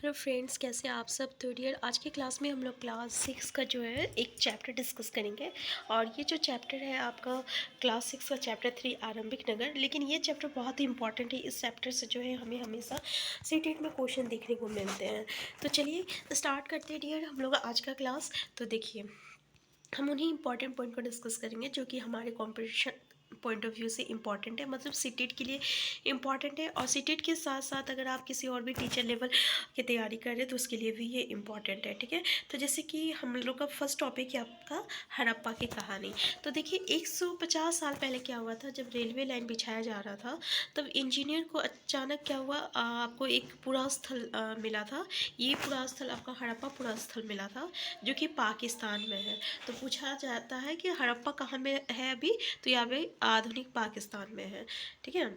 Hello friends, कैसे आप सब। तो डियर, आज की क्लास में हम लोग क्लास 6 का जो है एक चैप्टर डिस्कस करेंगे। और ये जो चैप्टर है आपका क्लास 6 का चैप्टर 3 आरंभिक नगर। लेकिन ये चैप्टर बहुत ही इंपॉर्टेंट है। इस चैप्टर से जो है हमें हमेशा सीटेट में क्वेश्चन देखने को मिलते हैं। तो चलिए स्टार्ट करते हैं डियर हम लोग आज का क्लास। तो देखिए, हम उन्हीं इंपॉर्टेंट पॉइंट को डिस्कस करेंगे जो कि हमारे कॉम्पिटिशन पॉइंट ऑफ व्यू से इम्पॉर्टेंट है, मतलब सीटेट के लिए इम्पॉर्टेंट है। और सीटेट के साथ साथ अगर आप किसी और भी टीचर लेवल की तैयारी कर रहे हैं तो उसके लिए भी ये इम्पॉर्टेंट है, ठीक है। तो जैसे कि हम लोग का फर्स्ट टॉपिक है आपका हड़प्पा की कहानी। तो देखिए, 150 साल पहले क्या हुआ था, जब रेलवे लाइन बिछाया जा रहा था तब इंजीनियर को अचानक क्या हुआ, आपको एक पुरा स्थल मिला था। ये पुरा स्थल आपका हड़प्पा पुरा स्थल मिला था, जो कि पाकिस्तान में है। तो पूछा जाता है कि हड़प्पा कहाँ में है अभी, तो यहाँ पे आधुनिक पाकिस्तान में है, ठीक है।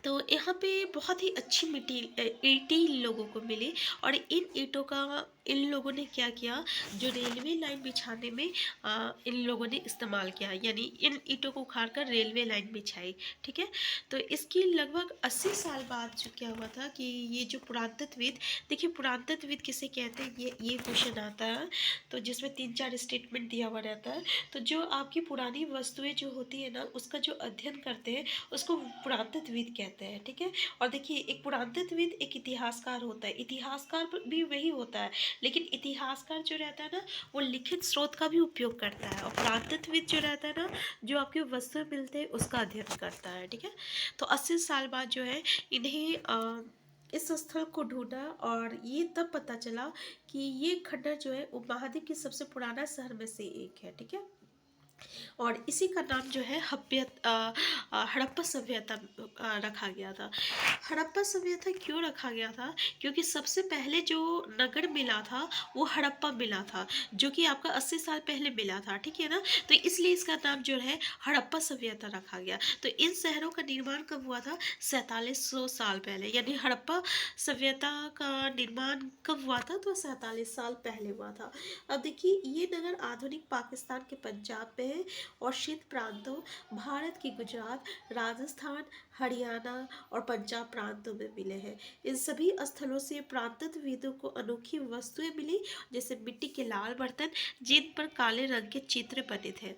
तो यहाँ पे बहुत ही अच्छी मिट्टी ईंटें इन लोगों को मिली। और इन ईंटों का इन लोगों ने क्या किया, जो रेलवे लाइन बिछाने में इन लोगों ने इस्तेमाल किया, यानी इन ईंटों को उखाड़ कर रेलवे लाइन बिछाई, ठीक है। तो इसकी लगभग 80 साल बाद जो क्या हुआ था कि ये जो पुरातत्वविद, देखिए पुरातत्वविद किसे कहते हैं, ये क्वेश्चन आता है। तो जिसमें 3-4 स्टेटमेंट दिया हुआ रहता है। तो जो आपकी पुरानी वस्तुएं जो होती है ना, उसका जो अध्ययन करते हैं उसको पुरातत्वविद कहते हैं, ठीक है। और देखिए, एक पुरातत्वविद एक इतिहासकार होता है। इतिहासकार भी वही होता है, लेकिन इतिहासकार जो रहता है ना, वो लिखित स्रोत का भी उपयोग करता है। और पुरातत्वविद जो रहता है ना, जो आपके वस्तु मिलते हैं उसका अध्ययन करता है, ठीक है। तो 80 साल बाद जो है इन्हें इस स्थल को ढूंढा, और ये तब पता चला कि ये खंडर जो है उपमहाद्वीप के सबसे पुराना शहर में से एक है, ठीक है। और इसी का नाम जो है हड़प्पा सभ्यता रखा गया था। हड़प्पा सभ्यता क्यों रखा गया था, क्योंकि सबसे पहले जो नगर मिला था वो हड़प्पा मिला था, जो कि आपका 80 साल पहले मिला था, ठीक है ना। तो इसलिए इसका नाम जो है हड़प्पा सभ्यता रखा गया। तो इन शहरों का निर्माण कब हुआ था, 4700 साल पहले। यानी हड़प्पा सभ्यता का निर्माण कब हुआ था, तो 47 साल पहले हुआ था। अब देखिए, ये नगर आधुनिक पाकिस्तान के पंजाब में है। और शीत प्रांतों, भारत की गुजरात, राजस्थान, हरियाणा और पंजाब प्रांतों में मिले हैं। इन सभी स्थलों से प्रांतत्वविदों को अनोखी वस्तुएं मिली, जैसे मिट्टी के लाल बर्तन जिन पर काले रंग के चित्र बने थे।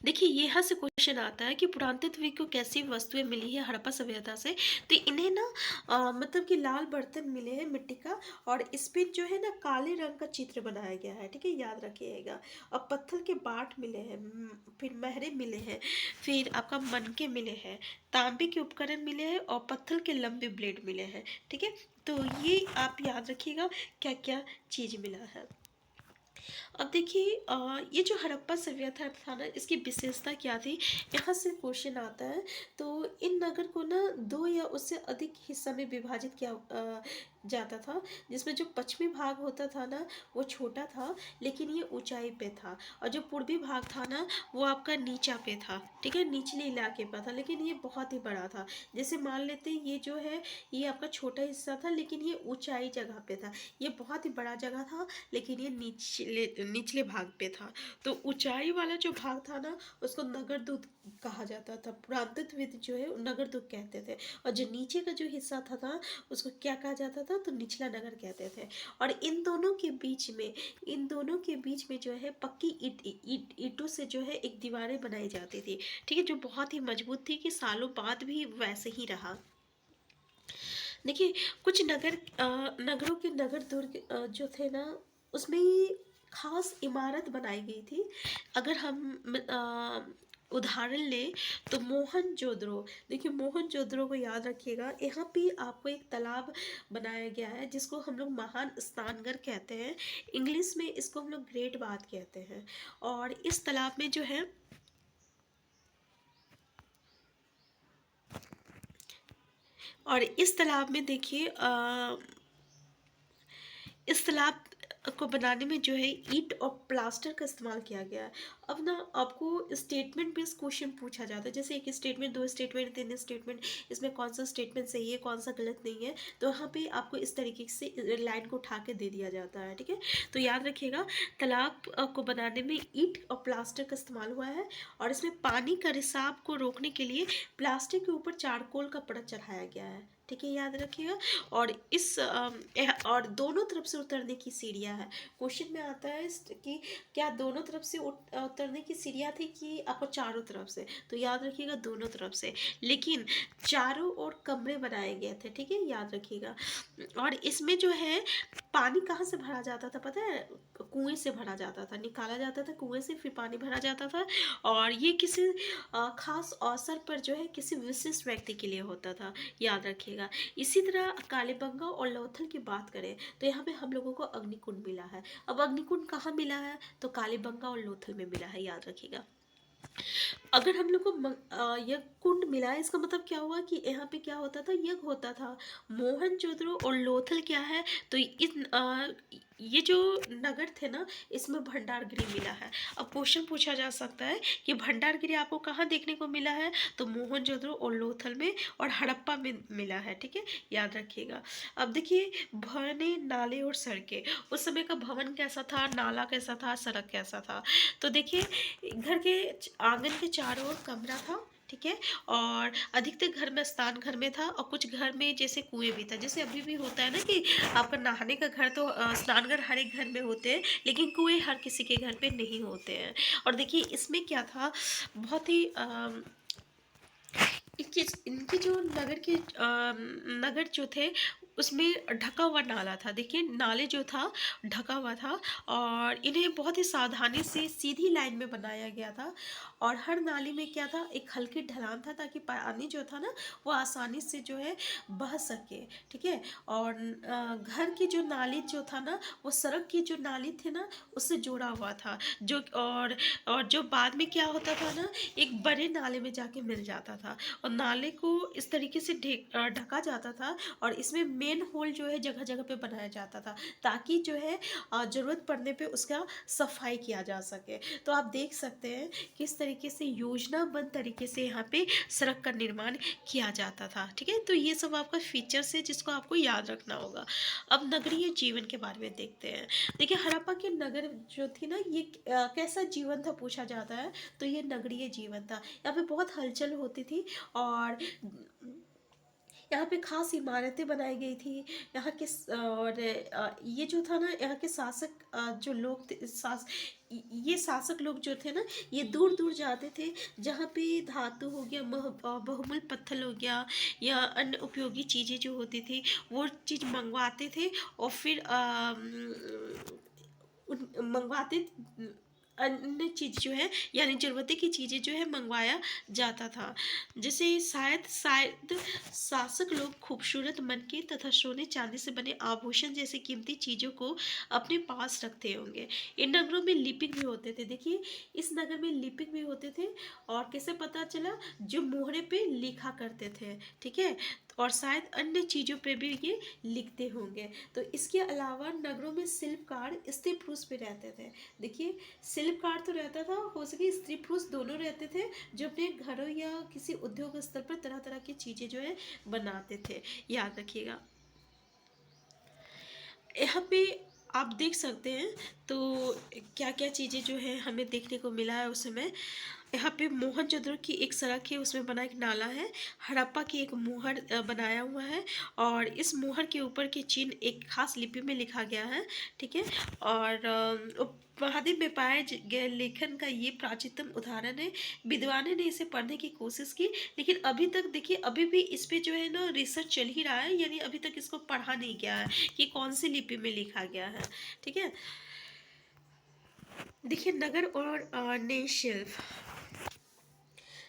देखिए, यहाँ से क्वेश्चन आता है कि पुरातत्व को कैसी वस्तुएं मिली है हड़प्पा सभ्यता से। तो इन्हें ना मतलब कि लाल बर्तन मिले हैं मिट्टी का, और इस पे जो है ना काले रंग का चित्र बनाया गया है, ठीक है, याद रखिएगा। और पत्थर के बाट मिले हैं, फिर महरे मिले हैं, फिर आपका मनके मिले हैं, तांबे के उपकरण मिले हैं, और पत्थर के लंबे ब्लेड मिले हैं, ठीक है। तो ये आप याद रखिएगा क्या क्या चीज़ मिला है। अब देखिए, ये जो हड़प्पा सभ्यता था ना, इसकी विशेषता क्या थी, यहाँ से क्वेश्चन आता है। तो इन नगर को ना 2 या उससे अधिक हिस्सा में विभाजित किया जाता था, जिसमें जो पश्चिमी भाग होता था ना वो छोटा था, लेकिन ये ऊंचाई पे था। और जो पूर्वी भाग था ना वो आपका नीचा पे था, ठीक है, निचले इलाके पर था, लेकिन ये बहुत ही बड़ा था। जैसे मान लेते हैं ये जो है ये आपका छोटा हिस्सा था, लेकिन ये ऊंचाई जगह पे था। ये बहुत ही बड़ा जगह था, लेकिन ये निचले निचले भाग पे था। तो ऊंचाई वाला जो भाग था ना उसको नगरदूत कहा जाता था। पुरातत्वविद जो है नगरदूत कहते थे। और जो नीचे का जो हिस्सा था उसको क्या कहा जाता था, तो निचला नगर कहते थे। और इन दोनों के बीच में जो है पक्की ईंटों से जो है एक दीवारें बनाई जाती थी, ठीक है, जो बहुत ही मजबूत थी कि सालों बाद भी वैसे ही रहा। देखिए, कुछ नगरों के नगर दुर्ग जो थे ना, उसमें खास इमारत बनाई गई थी। अगर हम उदाहरण लें तो मोहनजोदड़ो। देखिए, मोहनजोदड़ो को याद रखिएगा। यहाँ पे आपको एक तालाब बनाया गया है जिसको हम लोग महान स्नानघर कहते हैं। इंग्लिश में इसको हम लोग ग्रेट बाथ कहते हैं। और इस तालाब में जो है, और इस तालाब में देखिए इस तालाब को बनाने में जो है ईंट और प्लास्टर का इस्तेमाल किया गया है। अब ना आपको स्टेटमेंट बेस्ड क्वेश्चन पूछा जाता है, जैसे एक स्टेटमेंट, 2 स्टेटमेंट, 3 स्टेटमेंट, इसमें कौन सा स्टेटमेंट सही है कौन सा गलत नहीं है। तो यहाँ पे आपको इस तरीके से लाइन को उठा के दे दिया जाता है, ठीक है। तो याद रखिएगा, तालाब को बनाने में ईंट और प्लास्टर का इस्तेमाल हुआ है। और इसमें पानी का रिसाव को रोकने के लिए प्लास्टिक के ऊपर चारकोल का परत चढ़ाया गया है, ठीक है, याद रखिएगा। और और दोनों तरफ से उतरने की सीढ़ियाँ हैं। क्वेश्चन में आता है कि क्या दोनों तरफ से उतरने की सीढ़ियाँ थी कि आपको चारों तरफ से, तो याद रखिएगा दोनों तरफ से, लेकिन चारों ओर कमरे बनाए गए थे, ठीक है, याद रखिएगा। और इसमें जो है पानी कहाँ से भरा जाता था पता है? कुएं से भरा जाता था, निकाला जाता था कुएं से, फिर पानी भरा जाता था। और ये किसी खास अवसर पर जो है किसी विशिष्ट व्यक्ति के लिए होता था, याद रखिएगा। इसी तरह कालीबंगा और लोथल की बात करें तो यहाँ पे हम लोगों को अग्निकुंड मिला है। अब अग्निकुंड कहाँ मिला है? तो कालीबंगा और लोथल में मिला है, याद रखिएगा। अगर हम लोग को यज्ञ कुंड मिला है, इसका मतलब क्या हुआ कि यहाँ पे क्या होता था? यज्ञ होता था। मोहनजोदड़ो और लोथल क्या है? तो ये जो नगर थे ना, इसमें भंडारगृह मिला है। अब क्वेश्चन पूछा जा सकता है कि भंडारगृह आपको कहाँ देखने को मिला है? तो मोहनजोदड़ो और लोथल में और हड़प्पा में मिला है, ठीक है, याद रखिएगा। अब देखिए भवने, नाले और सड़कें, उस समय का भवन कैसा था, नाला कैसा था, सड़क कैसा था? तो देखिए घर के आंगन के चारों ओर कमरा था, ठीक है, और अधिकतर घर में स्नान घर में था, और कुछ घर में जैसे कुएं भी था। जैसे अभी भी होता है ना कि आपका नहाने का घर तो स्नान घर हर एक घर में होते हैं, लेकिन कुएं हर किसी के घर पे नहीं होते हैं। और देखिए इसमें क्या था, बहुत ही इनके जो नगर जो थे उसमें ढका हुआ नाला था। देखिए नाले जो था ढका हुआ था, और इन्हें बहुत ही सावधानी से सीधी लाइन में बनाया गया था। और हर नाली में क्या था? एक हल्की ढलान था, ताकि पानी जो था ना वो आसानी से जो है बह सके, ठीक है। और घर की जो नाली जो था ना, वो सड़क की जो नाली थी ना उससे जुड़ा हुआ था, जो और जो बाद में क्या होता था ना, एक बड़े नाले में जाके मिल जाता था। और नाले को इस तरीके से ढका जाता था, और इसमें मेन होल जो है जगह जगह पे बनाया जाता था, ताकि जो है ज़रूरत पड़ने पे उसका सफाई किया जा सके। तो आप देख सकते हैं किस तरीके से योजनाबद्ध तरीके से यहाँ पे सड़क का निर्माण किया जाता था, ठीक है। तो ये सब आपका फीचर्स है जिसको आपको याद रखना होगा। अब नगरीय जीवन के बारे में देखते हैं। देखिए हड़प्पा के नगर जो थी ना, ये कैसा जीवन था पूछा जाता है, तो ये नगरीय जीवन था। यहाँ पे बहुत हलचल होती थी, और यहाँ पे खास इमारतें बनाई गई थी। यहाँ के और ये जो था ना, यहाँ के शासक जो लोग थे, ये शासक लोग जो थे ना, ये दूर दूर जाते थे, जहाँ पे धातु हो गया, बहुमूल्य पत्थर हो गया, या अन्य उपयोगी चीज़ें जो होती थी वो चीज़ मंगवाते थे, और फिर मंगवाते अन्य चीज़ जो है, यानी ज़रूरत की चीज़ें जो है मंगवाया जाता था। जैसे शायद शायद शासक लोग खूबसूरत मनके तथा सोने चांदी से बने आभूषण जैसे कीमती चीज़ों को अपने पास रखते होंगे। इन नगरों में लिपिक भी होते थे। देखिए इस नगर में लिपिक भी होते थे, और कैसे पता चला? जो मोहरे पे लिखा करते थे, ठीक है, और शायद अन्य चीज़ों पे भी ये लिखते होंगे। तो इसके अलावा नगरों में शिल्पकार स्त्री पुरुष भी रहते थे। देखिए शिल्पकार तो रहता था, हो सके स्त्री पुरुष दोनों रहते थे, जो अपने घरों या किसी उद्योग स्तर पर तरह तरह की चीज़ें जो है बनाते थे, याद रखिएगा। यहाँ पे आप देख सकते हैं तो क्या क्या चीज़ें जो है हमें देखने को मिला है उस समय। यहाँ पे मोहनजोदड़ो की एक सड़क है, उसमें बना एक नाला है। हड़प्पा की एक मोहर बनाया हुआ है, और इस मोहर के ऊपर के चिन्ह एक खास लिपि में लिखा गया है, ठीक है। और महाद्वीप में पाए गए लेखन का ये प्राचीनतम उदाहरण है। विद्वानों ने इसे पढ़ने की कोशिश की, लेकिन अभी तक देखिए अभी भी इस पे जो है ना रिसर्च चल ही रहा है, यानी अभी तक इसको पढ़ा नहीं गया है कि कौन सी लिपि में लिखा गया है, ठीक है। देखिए नगर और नई शिल्प,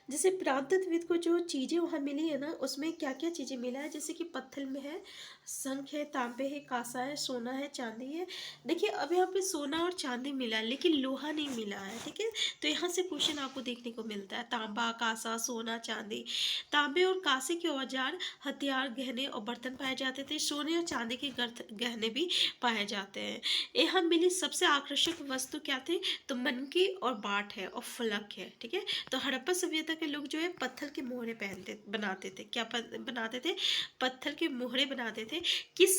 जैसे पुरातत्वविद को जो चीज़ें वहाँ मिली है ना, उसमें क्या क्या चीज़ें मिला है, जैसे कि पत्थर में है, शंख है, तांबे है, कांसा है, सोना है, चांदी है। देखिए अब यहाँ पे सोना और चांदी मिला है, लेकिन लोहा नहीं मिला है, ठीक है। तो यहाँ से क्वेश्चन आपको देखने को मिलता है, तांबा, कांसा, सोना, चांदी। तांबे और कांसे के औजार, हथियार, गहने और बर्तन पाए जाते थे। सोने और चांदी के गहने भी पाए जाते हैं। यहाँ मिली सबसे आकर्षक वस्तु क्या थे? तो मनकी और बाट है, और फलक है, ठीक है। तो हड़प्पा सभ्यता के लोग जो है पत्थर के मोहरे बनाते थे। क्या बनाते थे? पत्थर के मोहरे बनाते थे। किस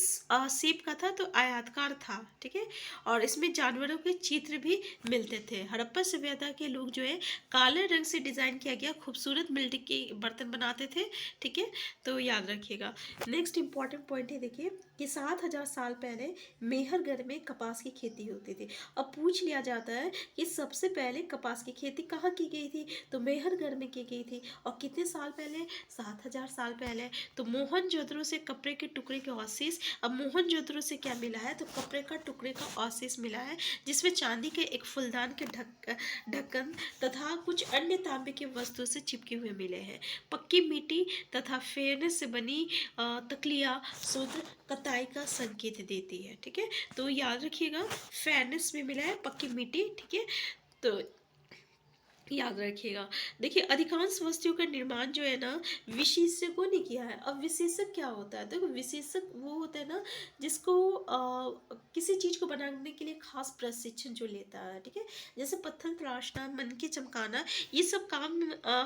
शेप का था? तो आयताकार था, ठीक है। और इसमें जानवरों के चित्र भी मिलते थे। हड़प्पा सभ्यता के लोग जो है काले रंग से डिजाइन किया गया खूबसूरत मिट्टी के बर्तन बनाते थे, ठीक है। तो याद रखिएगा। नेक्स्ट इंपॉर्टेंट पॉइंट है, देखिए कि 7,000 साल पहले मेहरगढ़ में कपास की खेती होती थी। अब पूछ लिया जाता है कि सबसे पहले कपास की खेती कहाँ की गई थी? तो मेहरगढ़ में की गई थी। और कितने साल पहले? 7,000 साल पहले। तो मोहनजोदड़ो से कपड़े के टुकड़े के अवशेष, अब मोहनजोदड़ो से क्या मिला है? तो कपड़े का टुकड़े का अवशेष मिला है, जिसमें चांदी के एक फूलदान के ढक्कन तथा कुछ अन्य तांबे की वस्तु से चिपके हुए मिले हैं। पक्की मिट्टी तथा फेरने से बनी तकलिया शुद्ध कताई का संकेत देती है, ठीक है। तो याद रखिएगा, फेयरनेस में मिला है पक्की मिट्टी, ठीक है। तो याद रखिएगा। देखिए अधिकांश वस्तुओं का निर्माण जो है ना विशेषज्ञों ने किया है। अब विशेषज्ञ क्या होता है? देखो विशेषज्ञ वो होता है ना जिसको किसी चीज को बनाने के लिए खास प्रशिक्षण जो लेता है, ठीक है। जैसे पत्थर तराशना, मन के चमकाना, ये सब काम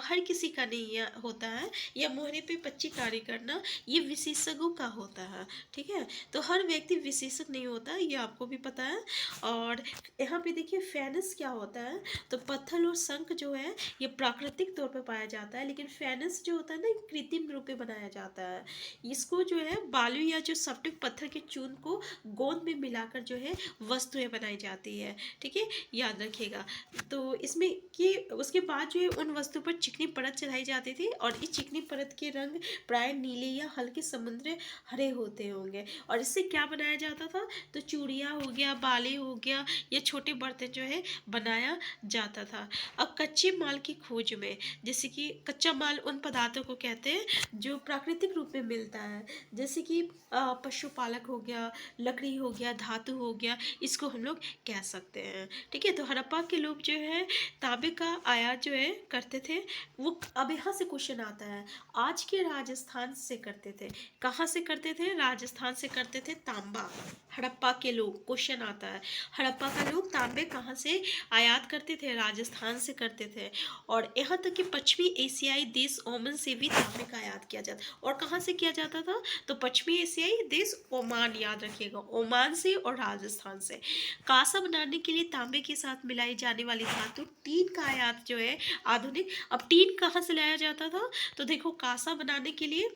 हर किसी का नहीं होता है। या मोहरे पे पच्ची कारी करना, ये विशेषज्ञों का होता है, ठीक है। तो हर व्यक्ति विशेषज्ञ नहीं होता, ये आपको भी पता है। और यहाँ पे देखिए फेनस क्या होता है? तो पत्थर और शंख जो है ये प्राकृतिक तौर पर पाया जाता है, लेकिन फेनस जो होता है ना कृत्रिम रूप में बनाया जाता है। इसको जो है बालू या जो सफ्टिक पत्थर के चून को गोंद में मिलाकर जो है वस्तुएं बनाई जाती है, ठीक है। याद रखिएगा। तो इसमें कि उसके बाद जो है उन वस्तु पर चिकनी परत चढ़ाई जाती थी, और इस चिकनी परत के रंग प्राय नीले या हल्के समुद्र हरे होते होंगे। और इससे क्या बनाया जाता था? तो चूड़ियाँ हो गया, बाले हो गया, ये छोटे बर्तन जो है बनाया जाता था। अब कच्चे माल की खोज में, जैसे कि कच्चा माल उन पदार्थों को कहते हैं जो प्राकृतिक रूप में मिलता है, जैसे कि पशुपालक हो गया, लकड़ी हो गया, धातु हो गया, इसको हम लोग कह सकते हैं, ठीक है। तो हड़प्पा के लोग जो है तांबे का आयात जो है करते थे। वो अब यहाँ से क्वेश्चन आता है, आज के राजस्थान से करते थे। कहाँ से करते थे? राजस्थान से करते थे तांबा। हड़प्पा के लोग, क्वेश्चन आता है, हड़प्पा का लोग तांबे कहाँ से आयात करते थे? राजस्थान से करते थे। और यहाँ तक कि पश्चिमी एशियाई देश ओमान से भी तांबे का आयात किया जाता। और कहाँ से किया जाता था? तो पश्चिमी एशियाई देश ओमान, याद रखिएगा, ओमान से और राजस्थान से। कांसा बनाने के लिए तांबे के साथ मिलाई जाने वाली धातु टीन का आयात जो है आधुनिक। अब टीन कहाँ से लाया जाता था? तो देखो कांसा बनाने के लिए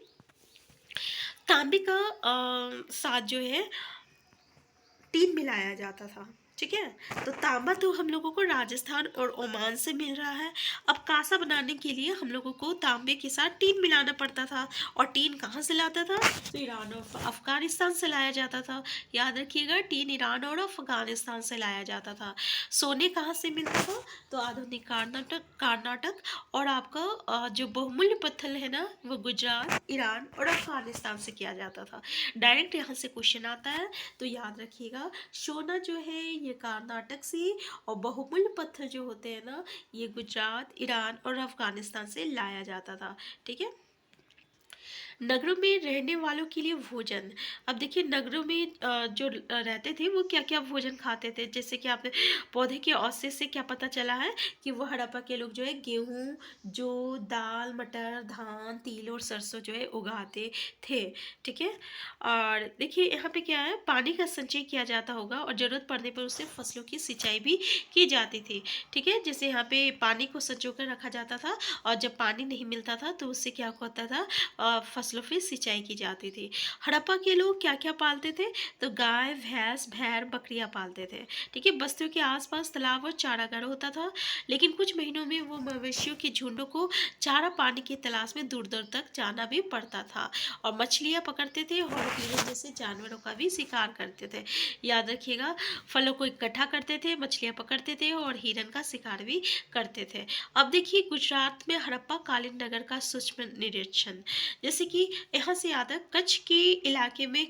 तांबे का साथ जो है टीन मिलाया जाता था, ठीक है। तो तांबा तो हम लोगों को राजस्थान और ओमान से मिल रहा है। अब कांसा बनाने के लिए हम लोगों को तांबे के साथ टीन मिलाना पड़ता था। और टीन कहाँ से लाता था? तो ईरान और अफगानिस्तान से लाया जाता था। याद रखिएगा, टीन ईरान और अफगानिस्तान से लाया जाता था। सोने कहाँ से मिलता था? तो आधुनिक कर्नाटक और आपका जो बहुमूल्य पत्थर है ना वो गुजरात, ईरान और अफगानिस्तान से किया जाता था। डायरेक्ट यहाँ से क्वेश्चन आता है, तो याद रखिएगा सोना जो है ये कर्नाटक से, और बहुमूल्य पत्थर जो होते हैं ना ये गुजरात, ईरान और अफगानिस्तान से लाया जाता था, ठीक है। नगरों में रहने वालों के लिए भोजन। अब देखिए नगरों में जो रहते थे वो क्या क्या भोजन खाते थे, जैसे कि आप पौधे के अवशेष से क्या पता चला है कि वो हड़प्पा के लोग जो है गेहूँ, जो दाल, मटर, धान, तिल और सरसों जो है उगाते थे, ठीक है। और देखिए यहाँ पे क्या है, पानी का संचय किया जाता होगा और ज़रूरत पड़ने पर उससे फसलों की सिंचाई भी की जाती थी, ठीक है। जैसे यहाँ पे पानी को संजो कर रखा जाता था, और जब पानी नहीं मिलता था तो उससे क्या होता था, फसलों पे सिंचाई की जाती थी। हड़प्पा के लोग क्या क्या पालते थे? तो गाय, भैंस, भेड़, बकरियां पालते थे, ठीक है। बस्तियों के आसपास तालाब और चारागार होता था, लेकिन कुछ महीनों में वो मवेशियों के झुंडों को चारा पानी की तलाश में दूर दूर तक जाना भी पड़ता था। और मछलियां पकड़ते थे और हिरण जैसे जानवरों का भी शिकार करते थे। याद रखिएगा, फलों को इकट्ठा करते थे, मछलियां पकड़ते थे और हिरण का शिकार भी करते थे। अब देखिए गुजरात में हड़प्पा कालीन नगर का सूक्ष्म निरीक्षण, जैसे कि यहाँ से आता है कच्छ के इलाके में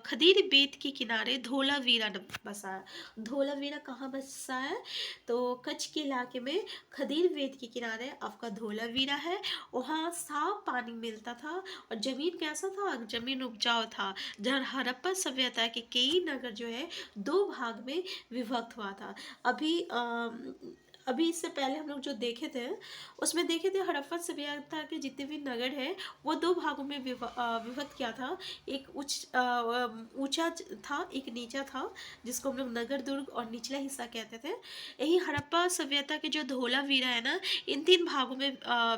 खदीर बेत के किनारे धोलावीरा बसा है। धोलावीरा कहाँ बसा है? तो कच्छ के इलाके में खदीर बेत के किनारे आपका धोलावीरा है। वहाँ साफ पानी मिलता था और जमीन कैसा था? जमीन उपजाऊ था। जहाँ हड़प्पा सभ्यता के कई नगर जो है दो भाग में विभक्त हुआ था। अभी अभी इससे पहले हम लोग जो देखे थे उसमें देखे थे हड़प्पा सभ्यता के जितने भी नगर हैं वो दो भागों में विभक्त किया था। एक ऊंचा था, एक नीचा था, जिसको हम लोग नगर दुर्ग और निचला हिस्सा कहते थे। यही हड़प्पा सभ्यता के जो धोलावीरा है ना, इन तीन भागों में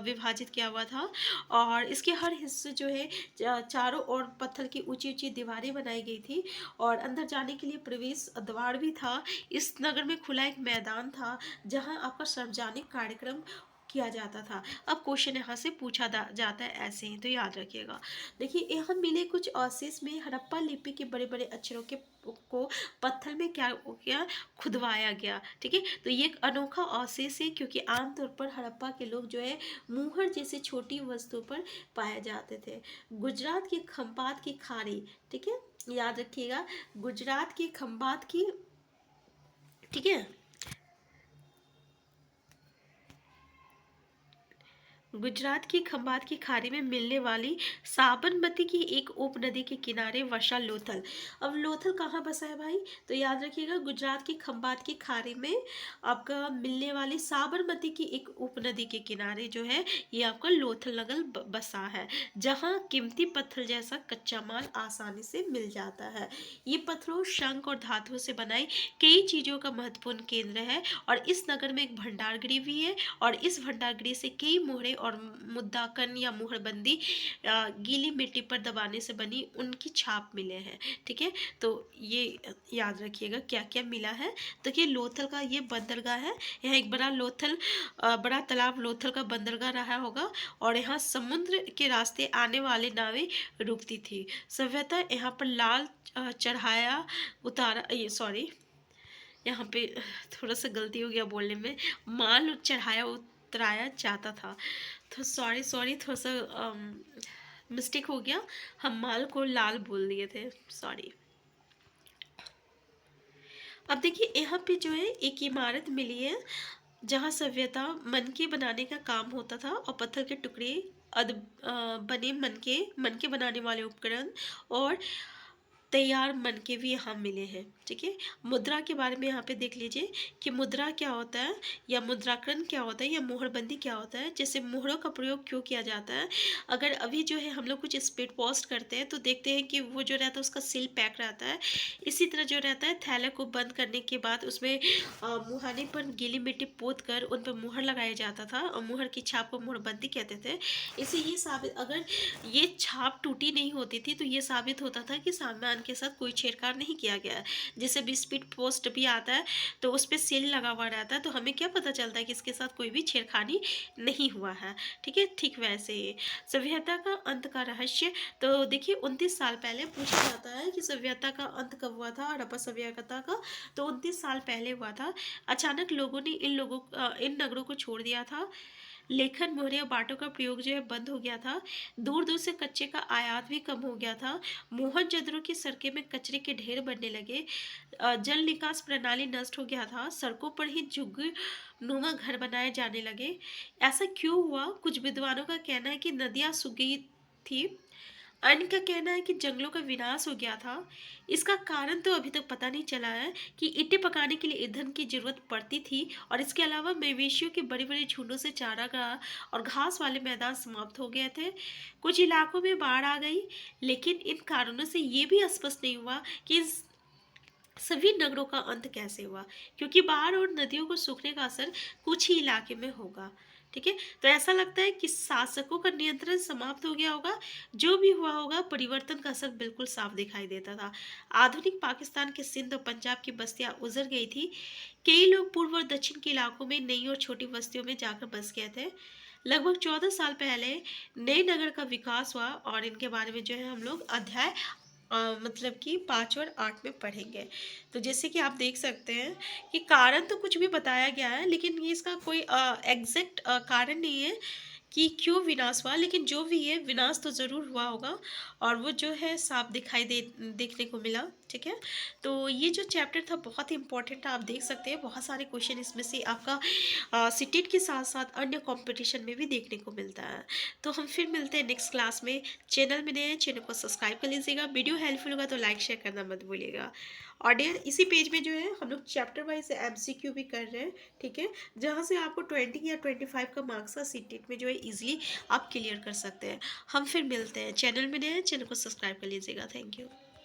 विभाजित किया हुआ था। और इसके हर हिस्से जो है चारों ओर पत्थर की ऊंची ऊंची दीवारें बनाई गई थी और अंदर जाने के लिए प्रवेश द्वार भी था। इस नगर में खुला एक मैदान था जहां आपका सार्वजनिक कार्यक्रम किया जाता था। अब क्वेश्चन यहाँ से पूछा जाता है ऐसे ही, तो याद रखिएगा। देखिए यहाँ मिले कुछ अवशेष में हड़प्पा लिपि के बड़े बड़े अक्षरों के को पत्थर में क्या खुदवाया गया। ठीक है, तो ये एक अनोखा अवशेष है क्योंकि आमतौर पर हड़प्पा के लोग जो है मुहर जैसे छोटी वस्तुओं पर पाए जाते थे। गुजरात के खंपात की खाड़ी, ठीक है, याद रखिएगा, गुजरात की खंबात की, ठीक है, गुजरात की खंबात की खाड़ी में मिलने वाली साबरमती की एक उपनदी के किनारे वर्षा लोथल। अब लोथल कहाँ बसा है भाई, तो याद रखिएगा गुजरात की खंबात की खाड़ी में आपका मिलने वाली साबरमती की एक उपनदी के किनारे जो है ये आपका लोथल नगर बसा है, जहाँ कीमती पत्थर जैसा कच्चा माल आसानी से मिल जाता है। ये पत्थरों, शंख और धातुओं से बनाई कई चीजों का महत्वपूर्ण केंद्र है और इस नगर में एक भंडारगृह भी है और इस भंडारगृह से कई मोहरे और मुद्राकन या मुहरबंदी गीली मिट्टी पर दबाने से बनी उनकी छाप मिले हैं। ठीक है, तो ये याद रखिएगा क्या क्या मिला है। तो ये लोथल का ये बंदरगाह है, यहाँ एक बड़ा लोथल बड़ा तालाब लोथल का बंदरगाह रहा होगा और यहाँ समुद्र के रास्ते आने वाले नावें रुकती थी। सभ्यता यहाँ पर लाल चढ़ाया उतारा, ये सॉरी यहाँ पे थोड़ा सा गलती हो गया बोलने में, माल चढ़ाया उतराया जाता था। तो सॉरी सॉरी, थोड़ा सा मिस्टेक हो गया, हम माल को लाल बोल दिए थे, सॉरी। अब देखिए यहाँ पे जो है एक इमारत मिली है जहाँ सभ्यता मनके बनाने का काम होता था और पत्थर के टुकड़े बने मनके बनाने वाले उपकरण और तैयार मनके भी यहाँ मिले हैं। ठीक है, मुद्रा के बारे में यहाँ पे देख लीजिए कि मुद्रा क्या होता है या मुद्राकरण क्या होता है या मोहरबंदी क्या होता है, जैसे मोहरों का प्रयोग क्यों किया जाता है। अगर अभी जो है हम लोग कुछ स्पीड पोस्ट करते हैं तो देखते हैं कि वो जो रहता है उसका सील पैक रहता है। इसी तरह जो रहता है थैले को बंद करने के बाद उसमें मुहाने पर गीली मिट्टी पोत कर उन पर मुहर लगाया जाता था और मुहर की छाप को मोहरबंदी कहते थे। इसे ये साबित, अगर ये छाप टूटी नहीं होती थी तो ये साबित होता था कि सामान के साथ कोई छेड़छाड़ नहीं किया गया है। जैसे भी स्पीड पोस्ट भी आता है तो उस पर सील लगा हुआ रहता है तो हमें क्या पता चलता है कि इसके साथ कोई भी छेड़खानी नहीं हुआ है। ठीक है, ठीक वैसे ही सभ्यता का अंत का रहस्य, तो देखिए 29 साल पहले पूछा जाता है कि सभ्यता का अंत कब हुआ था, हड़प्पा सभ्यता का, तो 29 साल पहले हुआ था। अचानक लोगों ने इन नगरों को छोड़ दिया था। लेखन, मोहरे और बाटों का प्रयोग जो है बंद हो गया था। दूर दूर से कच्चे का आयात भी कम हो गया था। मोहनजोदड़ो की सड़कें में कचरे के ढेर बनने लगे। जल निकास प्रणाली नष्ट हो गया था। सड़कों पर ही झुग्गीनुमा घर बनाए जाने लगे। ऐसा क्यों हुआ? कुछ विद्वानों का कहना है कि नदियाँ सूख गई थी, अन्य का कहना है कि जंगलों का विनाश हो गया था। इसका कारण तो अभी तक पता नहीं चला है कि ईंटें पकाने के लिए ईंधन की जरूरत पड़ती थी और इसके अलावा मवेशियों के बड़े बड़े झुंडों से चारागाह और घास वाले मैदान समाप्त हो गए थे। कुछ इलाकों में बाढ़ आ गई, लेकिन इन कारणों से ये भी स्पष्ट नहीं हुआ कि सभी नगरों का अंत कैसे हुआ, क्योंकि बाढ़ और नदियों को सूखने का असर कुछ ही इलाके में होगा। ठीक है, तो ऐसा लगता है कि शासकों का नियंत्रण समाप्त हो गया होगा। जो भी हुआ होगा परिवर्तन का असर बिल्कुल साफ दिखाई देता था। आधुनिक पाकिस्तान के सिंध और पंजाब की बस्तियां उजड़ गई थी। कई लोग पूर्व और दक्षिण के इलाकों में नई और छोटी बस्तियों में जाकर बस गए थे। लगभग 14 साल पहले नए नगर का विकास हुआ और इनके बारे में जो है हम लोग अध्याय मतलब कि 5 और 8 में पढ़ेंगे। तो जैसे कि आप देख सकते हैं कि कारण तो कुछ भी बताया गया है लेकिन ये इसका कोई एग्जैक्ट कारण नहीं है कि क्यों विनाश हुआ, लेकिन जो भी है विनाश तो ज़रूर हुआ होगा और वो जो है साफ दिखाई देखने को मिला। ठीक है, तो ये जो चैप्टर था बहुत ही इंपॉर्टेंट था, आप देख सकते हैं बहुत सारे क्वेश्चन इसमें से आपका सिटेट के साथ साथ अन्य कंपटीशन में भी देखने को मिलता है। तो हम फिर मिलते हैं नेक्स्ट क्लास में। चैनल में नए हैं, चैनल को सब्सक्राइब कर लीजिएगा। वीडियो हेल्पफुल होगा तो लाइक शेयर करना मत भूलिएगा। और डियर इसी पेज में जो है हम लोग चैप्टर वाइज एमसीक्यू भी कर रहे हैं, ठीक है, जहाँ से आपको 20 या 25 का मार्क्स का सीटेट में जो है इजीली आप क्लियर कर सकते हैं। हम फिर मिलते हैं, चैनल में नए हैं चैनल को सब्सक्राइब कर लीजिएगा। Thank you.